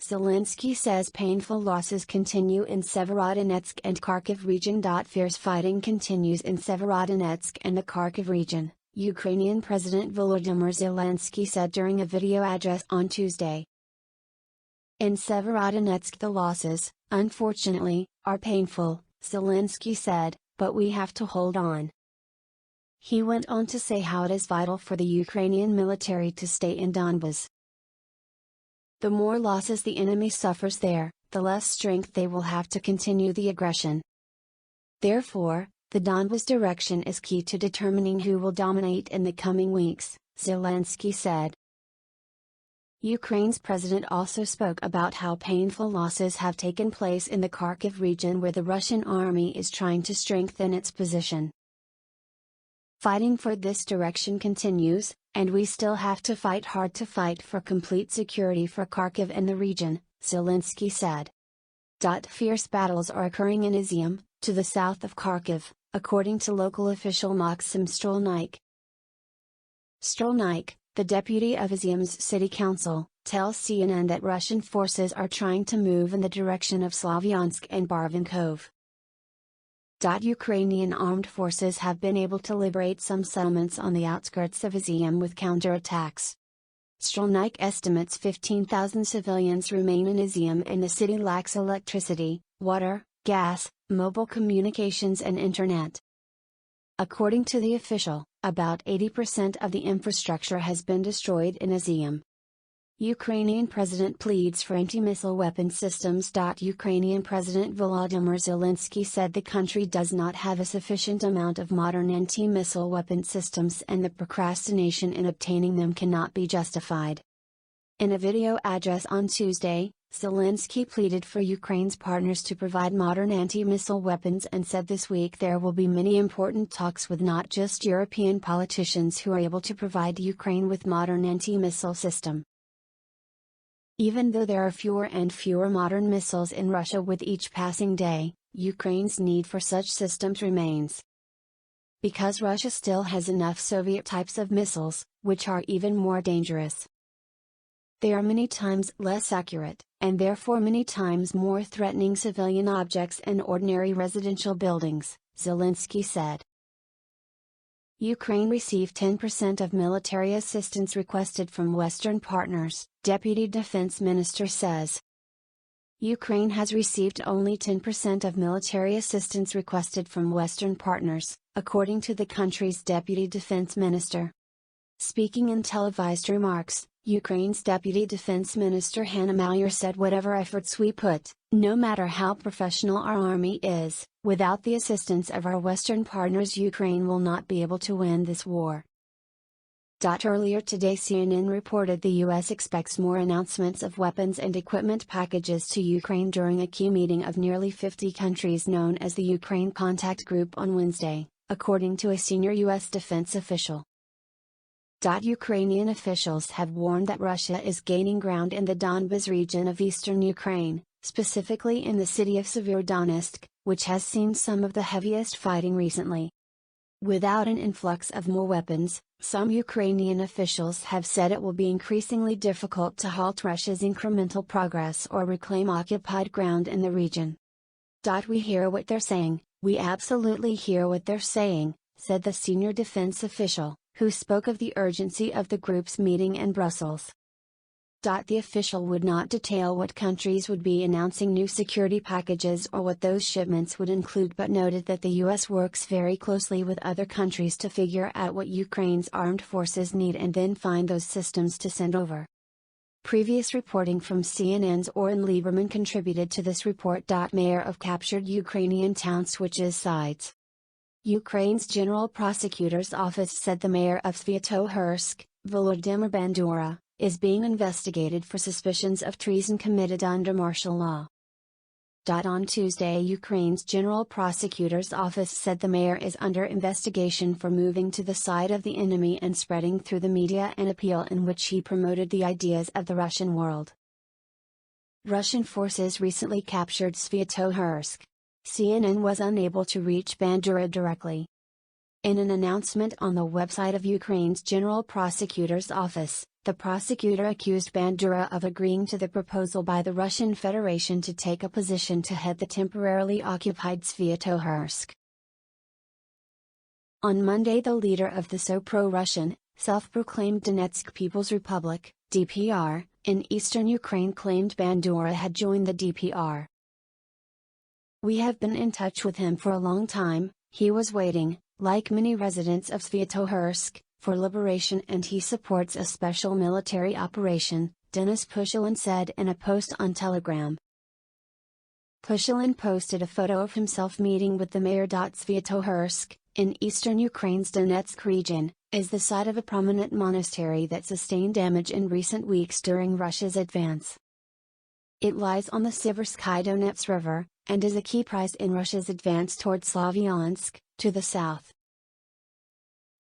Zelensky says painful losses continue in Severodonetsk and Kharkiv region. Fierce fighting continues in Severodonetsk and the Kharkiv region, Ukrainian President Volodymyr Zelensky said during a video address on Tuesday. In Severodonetsk the losses, unfortunately, are painful, Zelensky said, but we have to hold on. He went on to say how it is vital for the Ukrainian military to stay in Donbas. The more losses the enemy suffers there, the less strength they will have to continue the aggression. Therefore, the Donbas direction is key to determining who will dominate in the coming weeks, Zelensky said. Ukraine's president also spoke about how painful losses have taken place in the Kharkiv region where the Russian army is trying to strengthen its position. Fighting for this direction continues, and we still have to fight hard to fight for complete security for Kharkiv and the region, Zelensky said. Fierce battles are occurring in Izium, to the south of Kharkiv, according to local official Maxim Strelnyk. Strelnyk, the deputy of Izium's city council, tells CNN that Russian forces are trying to move in the direction of Slavyansk and Barvinkov. Ukrainian armed forces have been able to liberate some settlements on the outskirts of Izium with counterattacks. Strelnyk estimates 15,000 civilians remain in Izium and the city lacks electricity, water, gas, mobile communications and internet. According to the official, about 80% of the infrastructure has been destroyed in Izium. Ukrainian president pleads for anti-missile weapon systems. Ukrainian President Volodymyr Zelensky said the country does not have a sufficient amount of modern anti-missile weapon systems and the procrastination in obtaining them cannot be justified. In a video address on Tuesday, Zelensky pleaded for Ukraine's partners to provide modern anti-missile weapons and said this week there will be many important talks with not just European politicians who are able to provide Ukraine with modern anti-missile system. Even though there are fewer and fewer modern missiles in Russia with each passing day, Ukraine's need for such systems remains. Because Russia still has enough Soviet types of missiles, which are even more dangerous. They are many times less accurate, and therefore many times more threatening civilian objects and ordinary residential buildings, Zelensky said. Ukraine received 10% of military assistance requested from Western partners, Deputy Defense Minister says. Ukraine has received only 10% of military assistance requested from Western partners, according to the country's Deputy Defense Minister. Speaking in televised remarks, Ukraine's Deputy Defense Minister Hanna Maliar said whatever efforts we put, no matter how professional our army is, without the assistance of our Western partners Ukraine will not be able to win this war. Earlier today CNN reported the U.S. expects more announcements of weapons and equipment packages to Ukraine during a key meeting of nearly 50 countries known as the Ukraine Contact Group on Wednesday, according to a senior U.S. defense official. Ukrainian officials have warned that Russia is gaining ground in the Donbas region of eastern Ukraine, specifically in the city of Severodonetsk, which has seen some of the heaviest fighting recently. Without an influx of more weapons, some Ukrainian officials have said it will be increasingly difficult to halt Russia's incremental progress or reclaim occupied ground in the region. We hear what they're saying, we absolutely hear what they're saying, said the senior defense official, who spoke of the urgency of the group's meeting in Brussels. The official would not detail what countries would be announcing new security packages or what those shipments would include but noted that the U.S. works very closely with other countries to figure out what Ukraine's armed forces need and then find those systems to send over. Previous reporting from CNN's Oren Lieberman contributed to this report. Mayor of captured Ukrainian town switches sides. Ukraine's General Prosecutor's Office said the mayor of Sviatohorsk, Volodymyr Bandura, is being investigated for suspicions of treason committed under martial law. On Tuesday, Ukraine's General Prosecutor's Office said the mayor is under investigation for moving to the side of the enemy and spreading through the media an appeal in which he promoted the ideas of the Russian world. Russian forces recently captured Sviatohorsk. CNN was unable to reach Bandura directly. In an announcement on the website of Ukraine's General Prosecutor's Office, the prosecutor accused Bandura of agreeing to the proposal by the Russian Federation to take a position to head the temporarily occupied Sviatohorsk. On Monday, the leader of the so pro-Russian, self-proclaimed Donetsk People's Republic, DPR, in eastern Ukraine claimed Bandura had joined the DPR. "We have been in touch with him for a long time. He was waiting, like many residents of Sviatohorsk, for liberation, and he supports a special military operation," Denis Pushilin said in a post on Telegram. Pushilin posted a photo of himself meeting with the mayor. Sviatohorsk, in eastern Ukraine's Donetsk region, is the site of a prominent monastery that sustained damage in recent weeks during Russia's advance. It lies on the Siversky Donets River, and is a key prize in Russia's advance toward Slavyansk, to the south.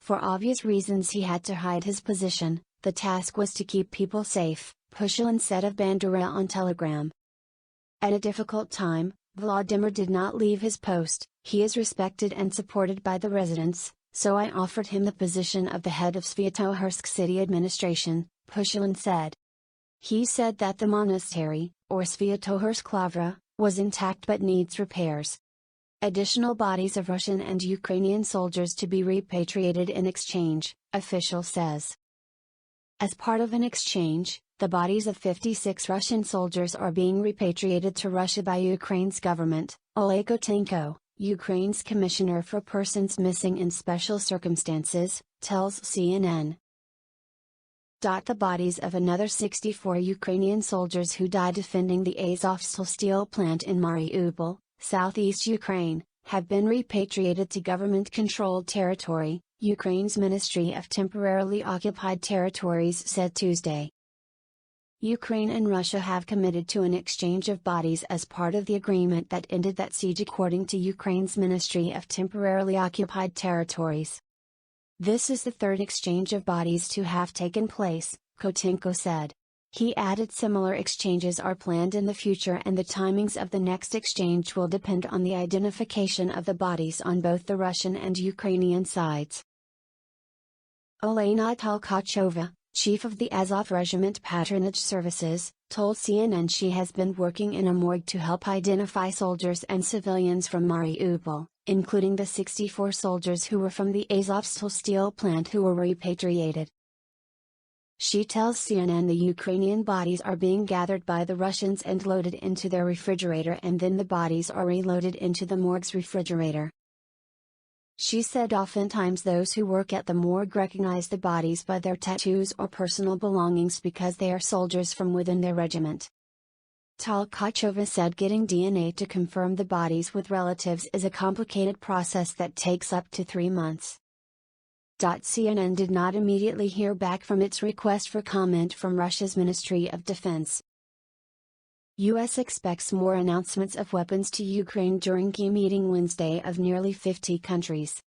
For obvious reasons he had to hide his position. The task was to keep people safe, Pushilin said of Bandura on Telegram. At a difficult time, Vladimir did not leave his post. "He is respected and supported by the residents, so I offered him the position of the head of Sviatohorsk city administration," Pushilin said. He said that the monastery, or Sviatohorsk Lavra, was intact but needs repairs. Additional bodies of Russian and Ukrainian soldiers to be repatriated in exchange, official says. As part of an exchange, the bodies of 56 Russian soldiers are being repatriated to Russia by Ukraine's government, Oleg Kotenko, Ukraine's Commissioner for Persons Missing in Special Circumstances, tells CNN. The bodies of another 64 Ukrainian soldiers who died defending the Azovstal steel plant in Mariupol, southeast Ukraine, have been repatriated to government-controlled territory, Ukraine's Ministry of Temporarily Occupied Territories said Tuesday. Ukraine and Russia have committed to an exchange of bodies as part of the agreement that ended that siege, according to Ukraine's Ministry of Temporarily Occupied Territories. This is the third exchange of bodies to have taken place, Kotenko said. He added similar exchanges are planned in the future, and the timings of the next exchange will depend on the identification of the bodies on both the Russian and Ukrainian sides. Olena Tolkachova, chief of the Azov Regiment Patronage Services, told CNN she has been working in a morgue to help identify soldiers and civilians from Mariupol, including the 64 soldiers who were from the Azovstal steel plant who were repatriated. She tells CNN the Ukrainian bodies are being gathered by the Russians and loaded into their refrigerator, and then the bodies are reloaded into the morgue's refrigerator. She said oftentimes those who work at the morgue recognize the bodies by their tattoos or personal belongings because they are soldiers from within their regiment. Tolkachova said getting DNA to confirm the bodies with relatives is a complicated process that takes up to 3 months. CNN did not immediately hear back from its request for comment from Russia's Ministry of Defense. U.S. expects more announcements of weapons to Ukraine during key meeting Wednesday of nearly 50 countries.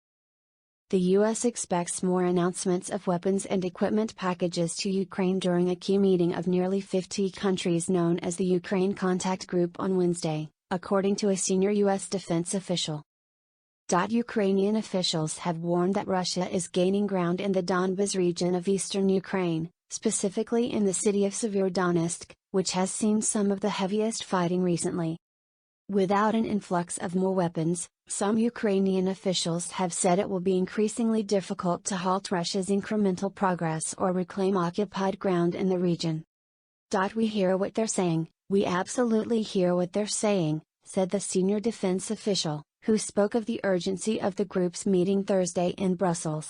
The U.S. expects more announcements of weapons and equipment packages to Ukraine during a key meeting of nearly 50 countries known as the Ukraine Contact Group on Wednesday, according to a senior U.S. defense official. Ukrainian officials have warned that Russia is gaining ground in the Donbas region of eastern Ukraine, specifically in the city of Severodonetsk, which has seen some of the heaviest fighting recently. Without an influx of more weapons, some Ukrainian officials have said it will be increasingly difficult to halt Russia's incremental progress or reclaim occupied ground in the region. We hear what they're saying, we absolutely hear what they're saying, said the senior defense official, who spoke of the urgency of the group's meeting Thursday in Brussels.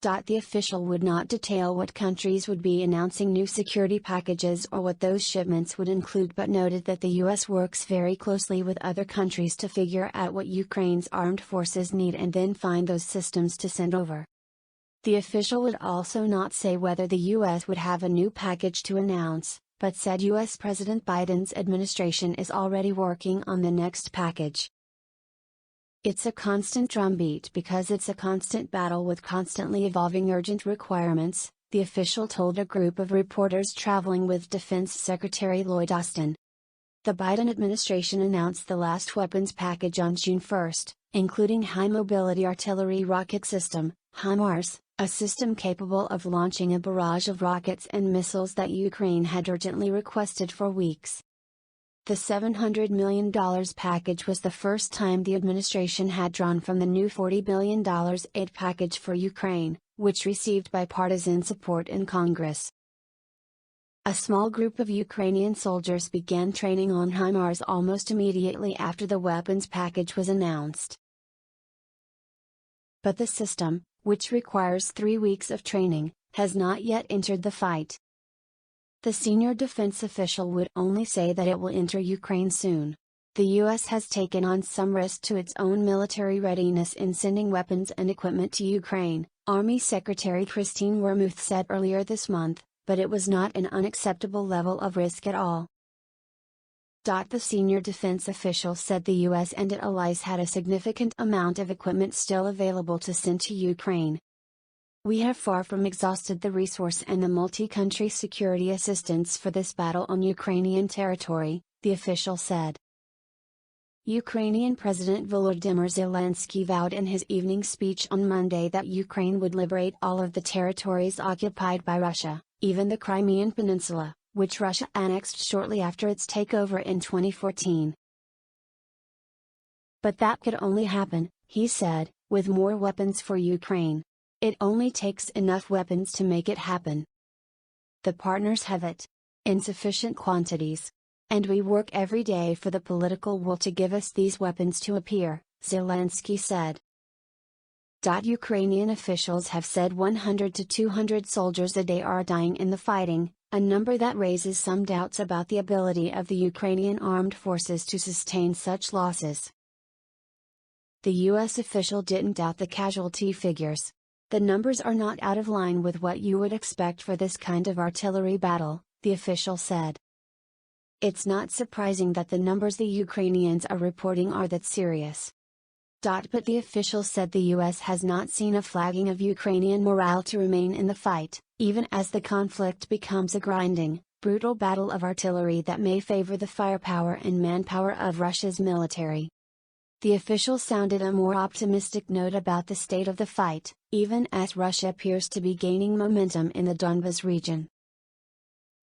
The official would not detail what countries would be announcing new security packages or what those shipments would include, but noted that the U.S. works very closely with other countries to figure out what Ukraine's armed forces need and then find those systems to send over. The official would also not say whether the U.S. would have a new package to announce, but said U.S. President Biden's administration is already working on the next package. It's a constant drumbeat because it's a constant battle with constantly evolving urgent requirements, the official told a group of reporters traveling with Defense Secretary Lloyd Austin. The Biden administration announced the last weapons package on June 1, including high-mobility artillery rocket system, HIMARS, a system capable of launching a barrage of rockets and missiles that Ukraine had urgently requested for weeks. The $700 million package was the first time the administration had drawn from the new $40 billion aid package for Ukraine, which received bipartisan support in Congress. A small group of Ukrainian soldiers began training on HIMARS almost immediately after the weapons package was announced. But the system, which requires 3 weeks of training, has not yet entered the fight. The senior defense official would only say that it will enter Ukraine soon. The U.S. has taken on some risk to its own military readiness in sending weapons and equipment to Ukraine, Army Secretary Christine Wormuth said earlier this month, but it was not an unacceptable level of risk at all. The senior defense official said the U.S. and its allies had a significant amount of equipment still available to send to Ukraine. We have far from exhausted the resource and the multi-country security assistance for this battle on Ukrainian territory, the official said. Ukrainian President Volodymyr Zelensky vowed in his evening speech on Monday that Ukraine would liberate all of the territories occupied by Russia, even the Crimean Peninsula, which Russia annexed shortly after its takeover in 2014. But that could only happen, he said, with more weapons for Ukraine. It only takes enough weapons to make it happen. The partners have it. In sufficient quantities. And we work every day for the political will to give us these weapons to appear, Zelensky said. Ukrainian officials have said 100 to 200 soldiers a day are dying in the fighting, a number that raises some doubts about the ability of the Ukrainian armed forces to sustain such losses. The U.S. official didn't doubt the casualty figures. The numbers are not out of line with what you would expect for this kind of artillery battle, the official said. It's not surprising that the numbers the Ukrainians are reporting are that serious. But the official said the U.S. has not seen a flagging of Ukrainian morale to remain in the fight, even as the conflict becomes a grinding, brutal battle of artillery that may favor the firepower and manpower of Russia's military. The official sounded a more optimistic note about the state of the fight, even as Russia appears to be gaining momentum in the Donbas region.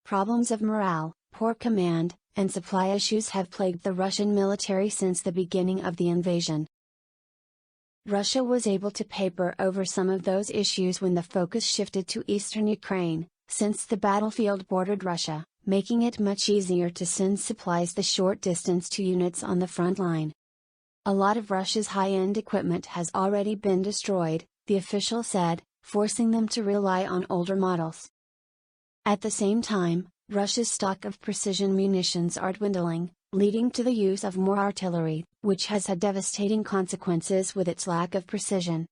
Problems of morale, poor command, and supply issues have plagued the Russian military since the beginning of the invasion. Russia was able to paper over some of those issues when the focus shifted to eastern Ukraine, since the battlefield bordered Russia, making it much easier to send supplies the short distance to units on the front line. A lot of Russia's high-end equipment has already been destroyed, the official said, forcing them to rely on older models. At the same time, Russia's stock of precision munitions are dwindling, leading to the use of more artillery, which has had devastating consequences with its lack of precision.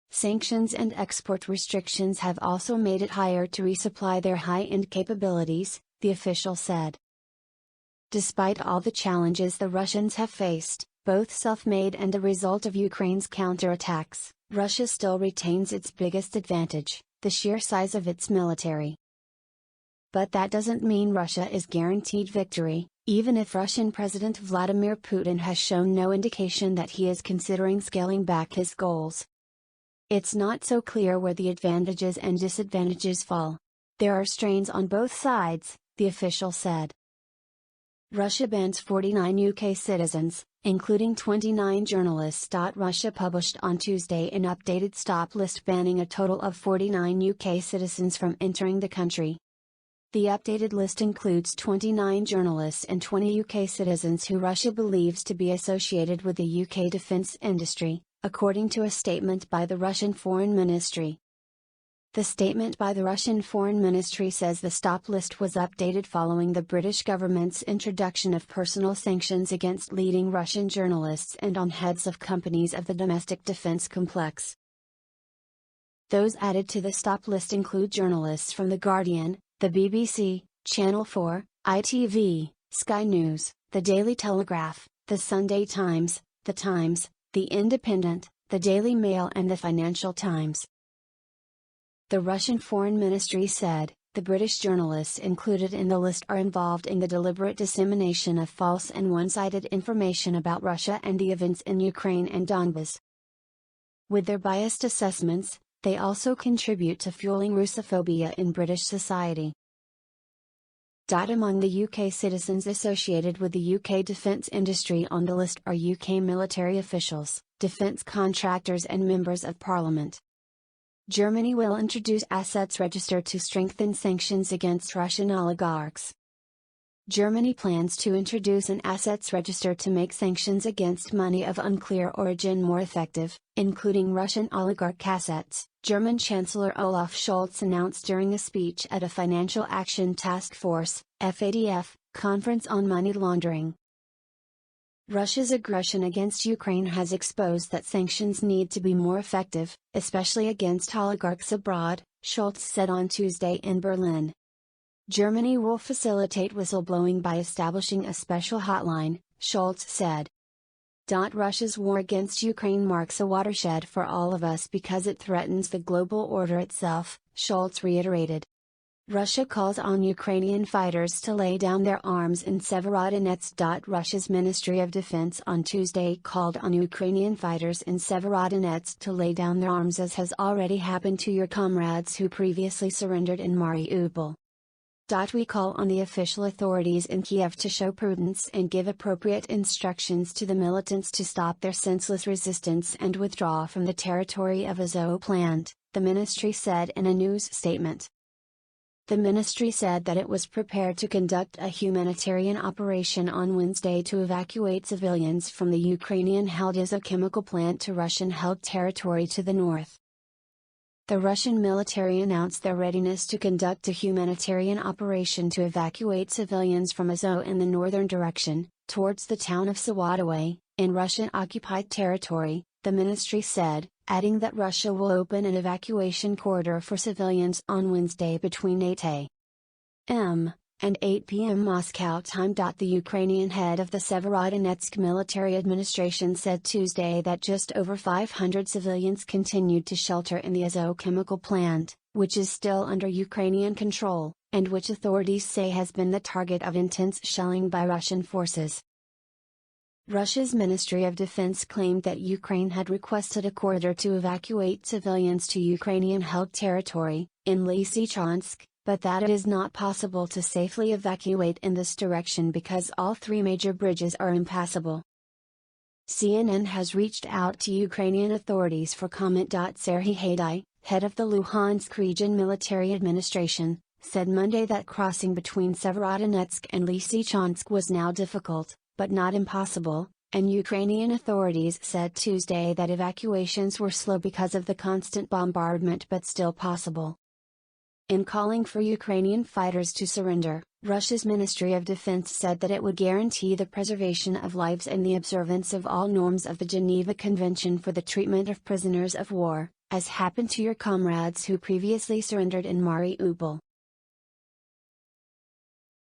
Sanctions and export restrictions have also made it harder to resupply their high-end capabilities, the official said. Despite all the challenges the Russians have faced, both self-made and the result of Ukraine's counterattacks, Russia still retains its biggest advantage, the sheer size of its military. But that doesn't mean Russia is guaranteed victory, even if Russian President Vladimir Putin has shown no indication that he is considering scaling back his goals. It's not so clear where the advantages and disadvantages fall. There are strains on both sides, the official said. Russia bans 49 UK citizens, including 29 journalists. Russia published on Tuesday an updated stop list banning a total of 49 UK citizens from entering the country. The updated list includes 29 journalists and 20 UK citizens who Russia believes to be associated with the UK defence industry, according to a statement by the Russian Foreign Ministry. The statement by the Russian Foreign Ministry says the stop list was updated following the British government's introduction of personal sanctions against leading Russian journalists and on heads of companies of the domestic defence complex. Those added to the stop list include journalists from The Guardian, the BBC, Channel 4, ITV, Sky News, The Daily Telegraph, The Sunday Times, The Times, The Independent, The Daily Mail and The Financial Times. The Russian Foreign Ministry said, the British journalists included in the list are involved in the deliberate dissemination of false and one-sided information about Russia and the events in Ukraine and Donbas. With their biased assessments, they also contribute to fueling Russophobia in British society. Among the UK citizens associated with the UK defence industry on the list are UK military officials, defence contractors and members of parliament. Germany will introduce assets register to strengthen sanctions against Russian oligarchs. Germany plans to introduce an assets register to make sanctions against money of unclear origin more effective, including Russian oligarch assets, German Chancellor Olaf Scholz announced during a speech at a Financial Action Task Force, FATF, conference on money laundering. Russia's aggression against Ukraine has exposed that sanctions need to be more effective, especially against oligarchs abroad, Scholz said on Tuesday in Berlin. Germany will facilitate whistleblowing by establishing a special hotline, Scholz said. Russia's war against Ukraine marks a watershed for all of us because it threatens the global order itself, Scholz reiterated. Russia calls on Ukrainian fighters to lay down their arms in Severodonetsk. Russia's Ministry of Defense on Tuesday called on Ukrainian fighters in Severodonetsk to lay down their arms, as has already happened to your comrades who previously surrendered in Mariupol. We call on the official authorities in Kiev to show prudence and give appropriate instructions to the militants to stop their senseless resistance and withdraw from the territory of Azov plant, the ministry said in a news statement. The ministry said that it was prepared to conduct a humanitarian operation on Wednesday to evacuate civilians from the Ukrainian-held Azov chemical plant to Russian-held territory to the north. The Russian military announced their readiness to conduct a humanitarian operation to evacuate civilians from Azov in the northern direction, towards the town of Sawadoe, in Russian-occupied territory, the ministry said, adding that Russia will open an evacuation corridor for civilians on Wednesday between 8 a.m. and 8 p.m. Moscow time. The Ukrainian head of the Severodonetsk military administration said Tuesday that just over 500 civilians continued to shelter in the Azov chemical plant, which is still under Ukrainian control, and which authorities say has been the target of intense shelling by Russian forces. Russia's Ministry of Defense claimed that Ukraine had requested a corridor to evacuate civilians to Ukrainian-held territory, in Lysychansk, but that it is not possible to safely evacuate in this direction because all three major bridges are impassable. CNN has reached out to Ukrainian authorities for comment. Serhiy Haidai, head of the Luhansk region military administration, said Monday that crossing between Severodonetsk and Lysychansk was now difficult, but not impossible, and Ukrainian authorities said Tuesday that evacuations were slow because of the constant bombardment but still possible. In calling for Ukrainian fighters to surrender, Russia's Ministry of Defense said that it would guarantee the preservation of lives and the observance of all norms of the Geneva Convention for the Treatment of Prisoners of War, as happened to your comrades who previously surrendered in Mariupol.